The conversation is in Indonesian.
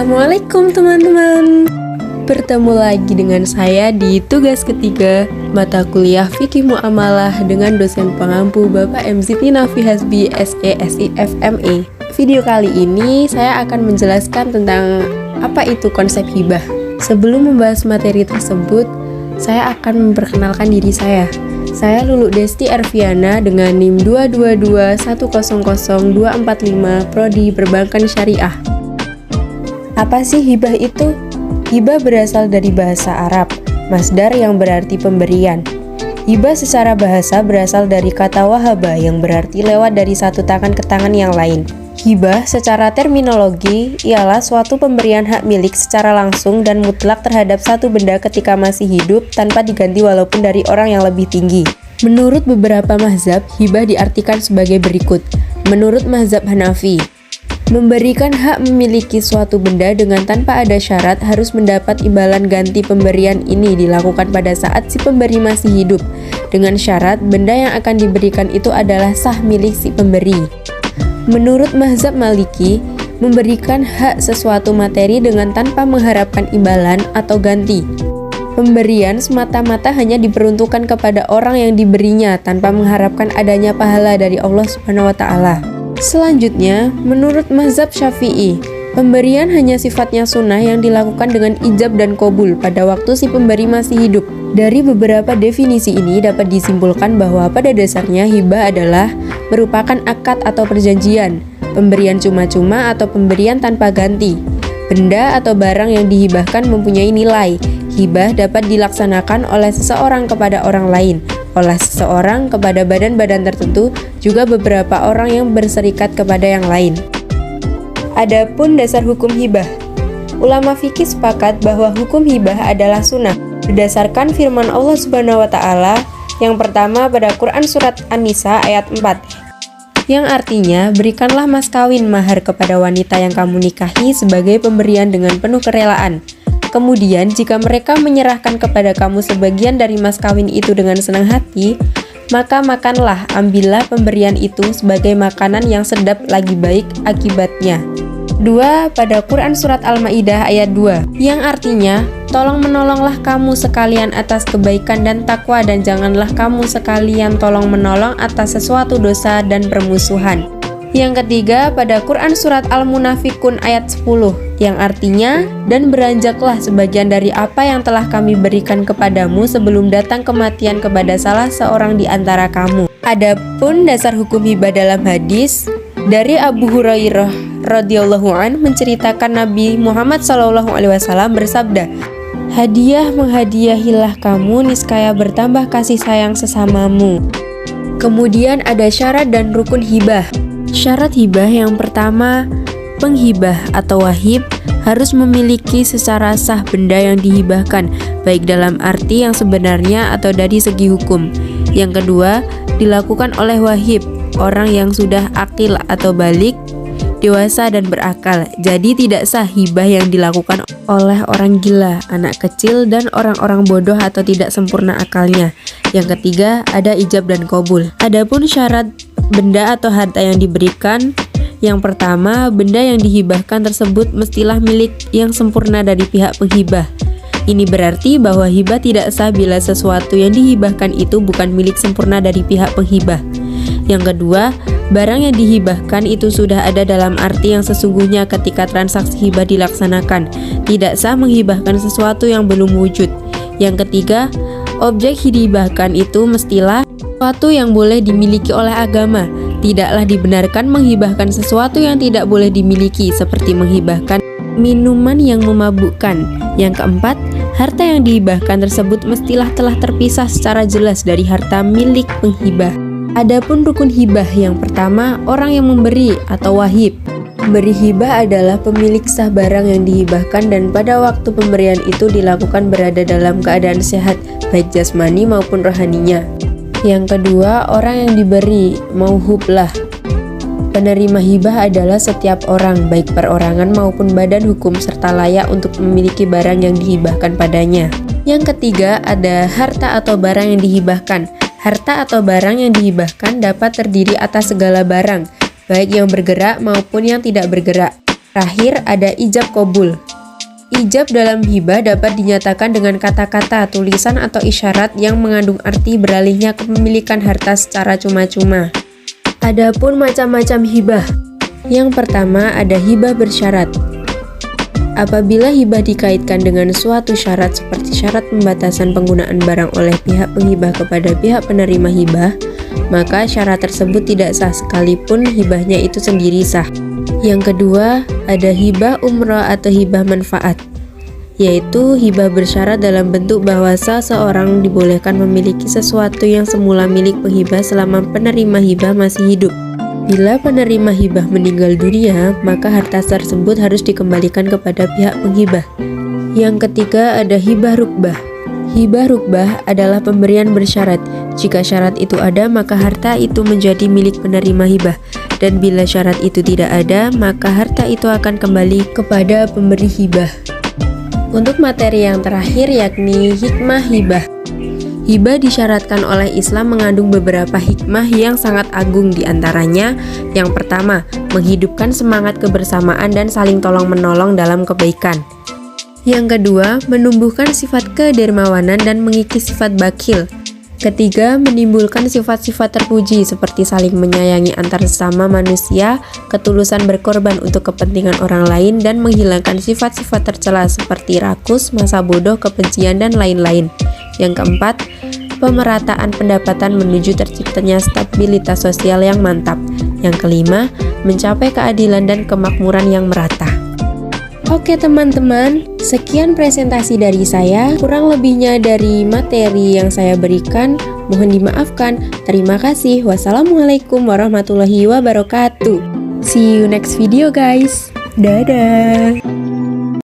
Assalamualaikum teman-teman. Bertemu lagi dengan saya di tugas ketiga mata kuliah Fikih Muamalah dengan dosen pengampu Bapak M. Siti Nafi Hasbi SESIF ME. Video kali ini saya akan menjelaskan tentang apa itu konsep hibah. Sebelum membahas materi tersebut, saya akan memperkenalkan diri saya. Saya Lulu Desti Erviana dengan NIM 222100245 Prodi Perbankan Syariah. Apa sih hibah itu? Hibah berasal dari bahasa Arab, masdar yang berarti pemberian. Hibah secara bahasa berasal dari kata wahaba yang berarti lewat dari satu tangan ke tangan yang lain. Hibah secara terminologi ialah suatu pemberian hak milik secara langsung dan mutlak terhadap satu benda ketika masih hidup tanpa diganti walaupun dari orang yang lebih tinggi. Menurut beberapa mazhab, hibah diartikan sebagai berikut. Menurut mazhab Hanafi, memberikan hak memiliki suatu benda dengan tanpa ada syarat harus mendapat imbalan ganti pemberian ini dilakukan pada saat si pemberi masih hidup, dengan syarat benda yang akan diberikan itu adalah sah milik si pemberi. Menurut mazhab Maliki, memberikan hak sesuatu materi dengan tanpa mengharapkan imbalan atau ganti. Pemberian semata-mata hanya diperuntukkan kepada orang yang diberinya tanpa mengharapkan adanya pahala dari Allah Subhanahu wa Ta'ala. Selanjutnya, menurut mazhab Syafi'i, pemberian hanya sifatnya sunnah yang dilakukan dengan ijab dan qabul pada waktu si pemberi masih hidup. Dari beberapa definisi ini dapat disimpulkan bahwa pada dasarnya hibah adalah merupakan akad atau perjanjian, pemberian cuma-cuma atau pemberian tanpa ganti. Benda atau barang yang dihibahkan mempunyai nilai. Hibah dapat dilaksanakan oleh seseorang kepada orang lain, oleh seseorang kepada badan-badan tertentu, juga beberapa orang yang berserikat kepada yang lain. Adapun dasar hukum hibah, ulama fikih sepakat bahwa hukum hibah adalah sunnah berdasarkan firman Allah Subhanahu wa Ta'ala yang pertama pada Quran Surat An-Nisa ayat 4, yang artinya berikanlah mas kawin mahar kepada wanita yang kamu nikahi sebagai pemberian dengan penuh kerelaan. Kemudian jika mereka menyerahkan kepada kamu sebagian dari mas kawin itu dengan senang hati, maka makanlah, ambillah pemberian itu sebagai makanan yang sedap lagi baik akibatnya. 2 pada Quran Surat Al-Ma'idah ayat 2, yang artinya tolong menolonglah kamu sekalian atas kebaikan dan takwa dan janganlah kamu sekalian tolong menolong atas sesuatu dosa dan permusuhan. Yang ketiga pada Quran Surat Al-Munafikun ayat 10, yang artinya dan beranjaklah sebagian dari apa yang telah kami berikan kepadamu sebelum datang kematian kepada salah seorang di antara kamu. Adapun dasar hukum hibah dalam hadis dari Abu Hurairah radhiyallahu an menceritakan Nabi Muhammad SAW bersabda, hadiah menghadiahilah kamu niscaya bertambah kasih sayang sesamamu. Kemudian ada syarat dan rukun hibah. Syarat hibah yang pertama, penghibah atau wahib harus memiliki secara sah benda yang dihibahkan, baik dalam arti yang sebenarnya atau dari segi hukum. Yang kedua, dilakukan oleh wahib, orang yang sudah akil atau balik, dewasa dan berakal. Jadi tidak sah hibah yang dilakukan oleh orang gila, anak kecil, dan orang-orang bodoh atau tidak sempurna akalnya. Yang ketiga, ada ijab dan qabul. Adapun syarat benda atau harta yang diberikan, yang pertama, benda yang dihibahkan tersebut mestilah milik yang sempurna dari pihak penghibah. Ini berarti bahwa hibah tidak sah bila sesuatu yang dihibahkan itu bukan milik sempurna dari pihak penghibah. Yang kedua, barang yang dihibahkan itu sudah ada dalam arti yang sesungguhnya ketika transaksi hibah dilaksanakan. Tidak sah menghibahkan sesuatu yang belum wujud. Yang ketiga, objek dihibahkan itu mestilah sesuatu yang boleh dimiliki oleh agama. Tidaklah dibenarkan menghibahkan sesuatu yang tidak boleh dimiliki, seperti menghibahkan minuman yang memabukkan. Yang keempat, harta yang dihibahkan tersebut mestilah telah terpisah secara jelas dari harta milik penghibah. Adapun rukun hibah yang pertama, orang yang memberi atau wahib. Pemberi hibah adalah pemilik sah barang yang dihibahkan dan pada waktu pemberian itu dilakukan berada dalam keadaan sehat, baik jasmani maupun rohaninya. Yang kedua, orang yang diberi, mauhublah. Penerima hibah adalah setiap orang, baik perorangan maupun badan hukum, serta layak untuk memiliki barang yang dihibahkan padanya. Yang ketiga, ada harta atau barang yang dihibahkan. Harta atau barang yang dihibahkan dapat terdiri atas segala barang, baik yang bergerak maupun yang tidak bergerak. Terakhir ada ijab qabul. Ijab dalam hibah dapat dinyatakan dengan kata-kata, tulisan atau isyarat yang mengandung arti beralihnya kepemilikan harta secara cuma-cuma. Adapun macam-macam hibah. Yang pertama ada hibah bersyarat. Apabila hibah dikaitkan dengan suatu syarat seperti syarat pembatasan penggunaan barang oleh pihak penghibah kepada pihak penerima hibah, maka syarat tersebut tidak sah sekalipun hibahnya itu sendiri sah. Yang kedua, ada hibah umroh atau hibah manfaat, yaitu hibah bersyarat dalam bentuk bahwa seseorang dibolehkan memiliki sesuatu yang semula milik penghibah selama penerima hibah masih hidup. Bila penerima hibah meninggal dunia, maka harta tersebut harus dikembalikan kepada pihak penghibah. Yang ketiga ada hibah rukbah. Hibah rukbah adalah pemberian bersyarat. Jika syarat itu ada, maka harta itu menjadi milik penerima hibah. Dan bila syarat itu tidak ada, maka harta itu akan kembali kepada pemberi hibah. Untuk materi yang terakhir yakni hikmah hibah. Hibah disyaratkan oleh Islam mengandung beberapa hikmah yang sangat agung, diantaranya yang pertama, menghidupkan semangat kebersamaan dan saling tolong-menolong dalam kebaikan. Yang kedua, menumbuhkan sifat kedermawanan dan mengikis sifat bakhil. Ketiga, menimbulkan sifat-sifat terpuji seperti saling menyayangi antar sesama manusia, ketulusan berkorban untuk kepentingan orang lain, dan menghilangkan sifat-sifat tercela seperti rakus, masa bodoh, kebencian, dan lain-lain. Yang keempat, pemerataan pendapatan menuju terciptanya stabilitas sosial yang mantap. Yang kelima, mencapai keadilan dan kemakmuran yang merata. Oke teman-teman, sekian presentasi dari saya. Kurang lebihnya dari materi yang saya berikan, mohon dimaafkan. Terima kasih. Wassalamualaikum warahmatullahi wabarakatuh. See you next video guys. Dadah.